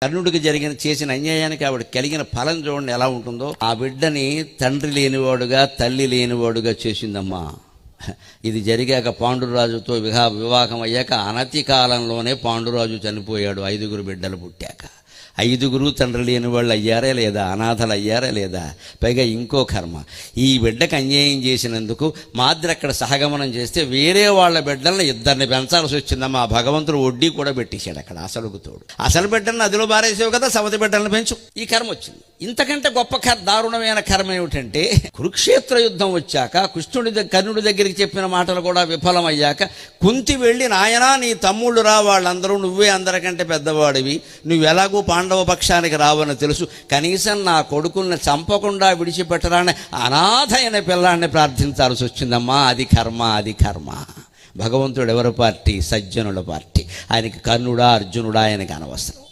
కర్ణుడికి చేసిన అన్యాయానికి ఆవిడ కలిగిన ఫలం చూడండి ఎలా ఉంటుందో. ఆ బిడ్డని తండ్రి లేనివాడుగా తల్లి లేనివాడుగా చేసిందమ్మా. ఇది జరిగాక పాండురాజుతో వివాహం అయ్యాక అనతి కాలంలోనే పాండురాజు చనిపోయాడు. 5 బిడ్డలు పుట్టాక 5 తండ్రి లేని వాళ్ళు అయ్యారా లేదా, అనాథలు అయ్యారా లేదా. పైగా ఇంకో కర్మ, ఈ బిడ్డకు అన్యాయం చేసినందుకు మాద్రి అక్కడ సహగమనం చేస్తే వేరే వాళ్ళ బిడ్డలను 2 పెంచాల్సి వచ్చిందమ్మా. ఆ భగవంతుడు వడ్డీ కూడా పెట్టేశాడు అక్కడ. అసలుకు తోడు అసలు బిడ్డలను నదిలో బారేసావు కదా, సవతి బిడ్డలను పెంచు. ఈ కర్మ వచ్చింది. ఇంతకంటే గొప్ప దారుణమైన కర్మ ఏమిటంటే, కురుక్షేత్ర యుద్ధం వచ్చాక కర్ణుడి దగ్గరికి చెప్పిన మాటలు కూడా విఫలమయ్యాక కుంతి వెళ్ళి, నాయనా నీ తమ్ముళ్ళు రా, వాళ్ళందరూ నువ్వే అందరికంటే పెద్దవాడివి, నువ్వు ఎలాగూ పాండవ పక్షానికి రావని తెలుసు, కనీసం నా కొడుకుల్ని చంపకుండా విడిచిపెట్టరాని అనాథ అయిన పిల్లాన్ని ప్రార్థించాల్సి వచ్చిందమ్మా. అది కర్మ, అది కర్మ. భగవంతుడు ఎవరి పార్టీ? సజ్జనుల పార్టీ. ఆయనకి కర్ణుడా అర్జునుడా ఆయనకి అనవసరం.